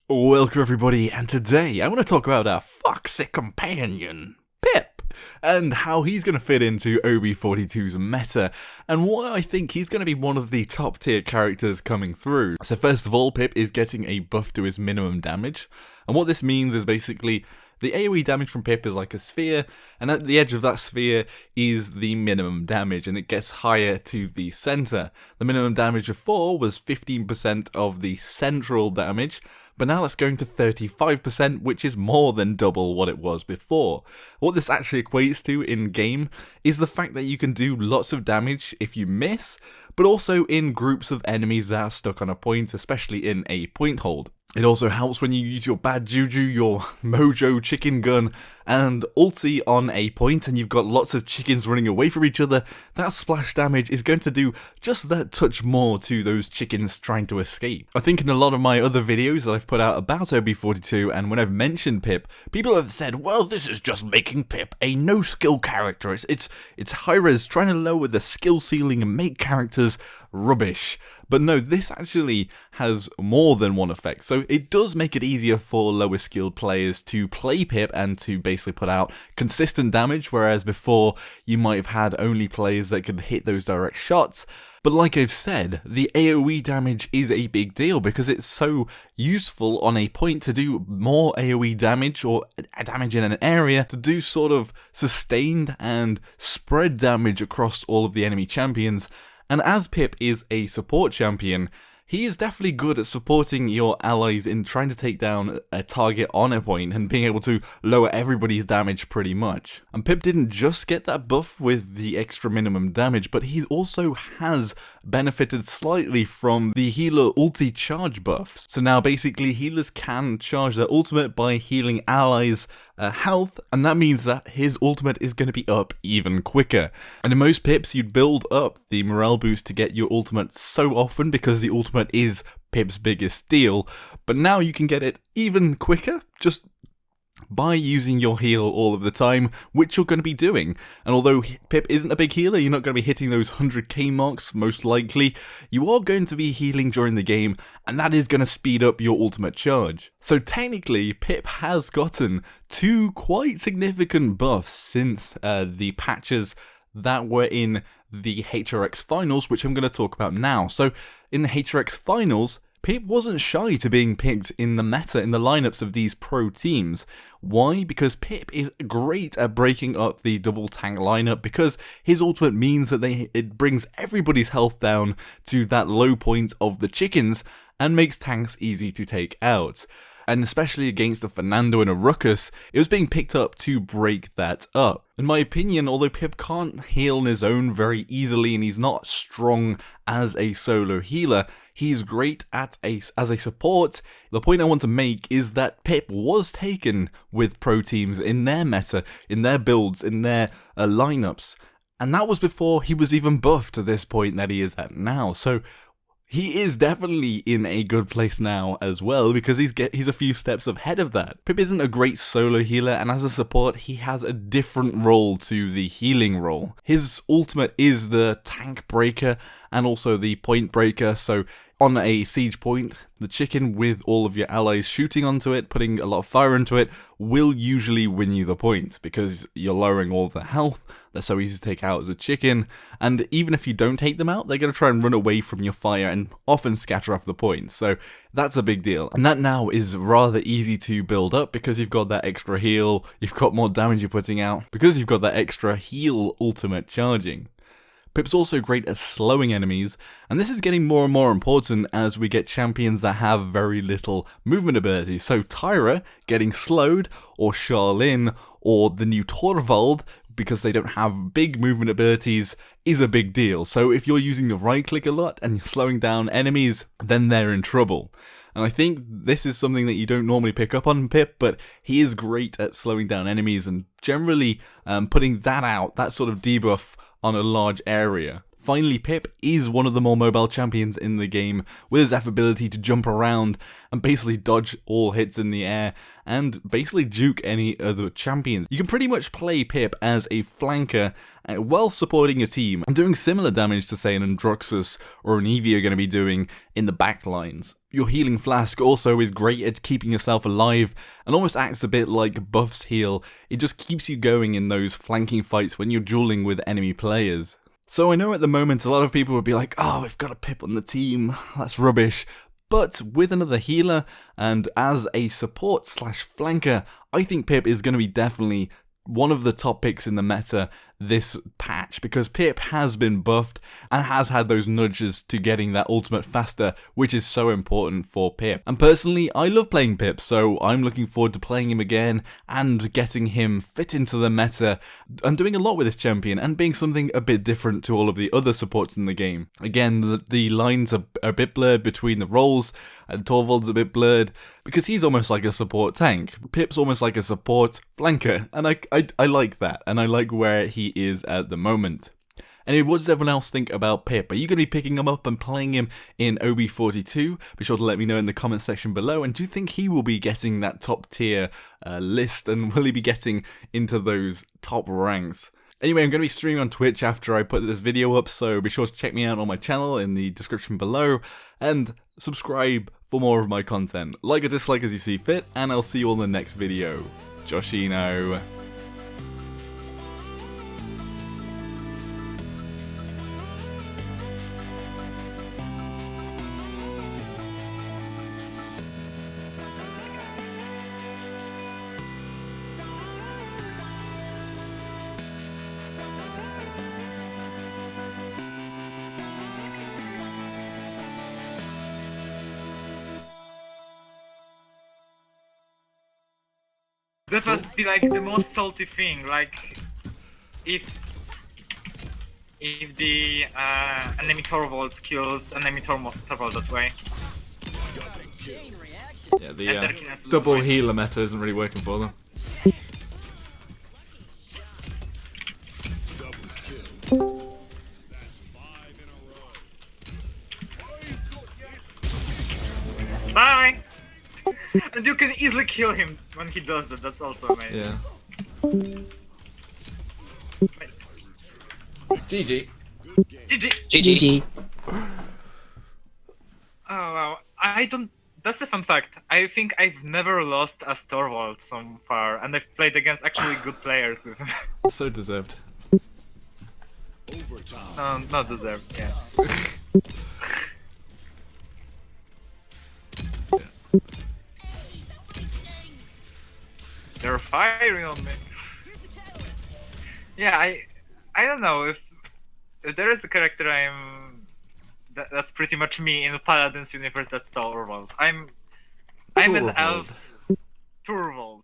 Welcome everybody, and today I want to talk about our foxy companion, Pip, and how he's going to fit into OB42's meta, and why I think he's going to be one of the top tier characters coming through. So first of all, Pip is getting a buff to his minimum damage, and what this means is basically the AoE damage from Pip is like a sphere, and at the edge of that sphere is the minimum damage, and it gets higher to the center. The minimum damage before was 15% of the central damage, but now that's going to 35%, which is more than double what it was before. What this actually equates to in game is the fact that you can do lots of damage if you miss, but also in groups of enemies that are stuck on a point, especially in a point hold. It also helps when you use your bad juju, your mojo chicken gun, and ulti on a point and you've got lots of chickens running away from each other. That splash damage is going to do just that touch more to those chickens trying to escape. I think in a lot of my other videos that I've put out about OB42, and when I've mentioned Pip, people have said, well, this is just making Pip a no-skill character. It's high-res trying to lower the skill ceiling and make characters rubbish. But no, this actually has more than one effect. So it does make it easier for lower skilled players to play Pip and to basically put out consistent damage, whereas before you might have had only players that could hit those direct shots. But like I've said, the AoE damage is a big deal because it's so useful on a point to do more AoE damage or damage in an area to do sort of sustained and spread damage across all of the enemy champions. And as Pip is a support champion, he is definitely good at supporting your allies in trying to take down a target on a point and being able to lower everybody's damage pretty much. And Pip didn't just get that buff with the extra minimum damage, but he also has benefited slightly from the healer ulti charge buffs. So now basically healers can charge their ultimate by healing allies' health, and that means that his ultimate is going to be up even quicker. And in most Pips, you'd build up the morale boost to get your ultimate so often because the ultimate is Pip's biggest deal, but now you can get it even quicker just by using your heal all of the time, which you're going to be doing. And although Pip isn't a big healer, you're not going to be hitting those 100k marks most likely, you are going to be healing during the game, and that is going to speed up your ultimate charge. So technically, Pip has gotten two quite significant buffs since the patches that were in the HRX finals, which I'm going to talk about now. So in the HRX finals, Pip wasn't shy to being picked in the meta, in the lineups of these pro teams. Why? Because Pip is great at breaking up the double tank lineup, because his ultimate means that it brings everybody's health down to that low point of the chickens and makes tanks easy to take out. And especially against a Fernando and a Ruckus, it was being picked up to break that up. In my opinion, although Pip can't heal on his own very easily and he's not strong as a solo healer, he's great as a support. The point I want to make is that Pip was taken with pro teams in their meta, in their builds, in their lineups, and that was before he was even buffed to this point that he is at now. So he is definitely in a good place now as well, because he's a few steps ahead of that. Pip isn't a great solo healer, and as a support, he has a different role to the healing role. His ultimate is the tank breaker and also the point breaker, so on a siege point, the chicken with all of your allies shooting onto it, putting a lot of fire into it, will usually win you the point, because you're lowering all the health. They're so easy to take out as a chicken, and even if you don't take them out, they're going to try and run away from your fire and often scatter off the point, so that's a big deal. And that now is rather easy to build up because you've got that extra heal, you've got more damage you're putting out, because you've got that extra heal ultimate charging. Pip's also great at slowing enemies, and this is getting more and more important as we get champions that have very little movement ability. So Tyra getting slowed, or Charlene, or the new Torvald, because they don't have big movement abilities, is a big deal. So if you're using the right click a lot and you're slowing down enemies, then they're in trouble. And I think this is something that you don't normally pick up on Pip, but he is great at slowing down enemies and generally putting that out, that sort of debuff on a large area. Finally, Pip is one of the more mobile champions in the game, with his ability to jump around and basically dodge all hits in the air and basically juke any other champions. You can pretty much play Pip as a flanker while supporting your team and doing similar damage to say an Androxus or an Eevee are going to be doing in the back lines. Your healing flask also is great at keeping yourself alive and almost acts a bit like Buff's heal. It just keeps you going in those flanking fights when you're dueling with enemy players. So I know at the moment a lot of people would be like, oh, we've got a Pip on the team, that's rubbish. But with another healer and as a support slash flanker, I think Pip is going to be definitely one of the top picks in the meta this patch, because Pip has been buffed and has had those nudges to getting that ultimate faster, which is so important for Pip. And personally, I love playing Pip, so I'm looking forward to playing him again and getting him fit into the meta and doing a lot with this champion and being something a bit different to all of the other supports in the game. Again, the lines are a bit blurred between the roles, and Torvald's a bit blurred because he's almost like a support tank. Pip's almost like a support flanker, and I like that, and I like where he is at the moment. Anyway, what does everyone else think about Pip? Are you going to be picking him up and playing him in OB42? Be sure to let me know in the comment section below. And do you think he will be getting that top tier list? And will he be getting into those top ranks? Anyway, I'm going to be streaming on Twitch after I put this video up, so be sure to check me out on my channel in the description below. And subscribe for more of my content. Like or dislike as you see fit, and I'll see you all in the next video. Joshino. This must be like the most salty thing, like if the enemy Torvald kills enemy Torvald that way. Yeah, the double healer meta isn't really working for them. Bye! And you can easily kill him when he does that, that's also amazing. Yeah. GG. GG! GG. Oh wow, I don't... That's a fun fact. I think I've never lost as Torvald so far, and I've played against actually good players with him. So deserved. No, not deserved, yeah. They're firing on me. Yeah, I don't know if there is a character that's pretty much me in the Paladins universe. That's Torvald. I'm an elf. Torvald.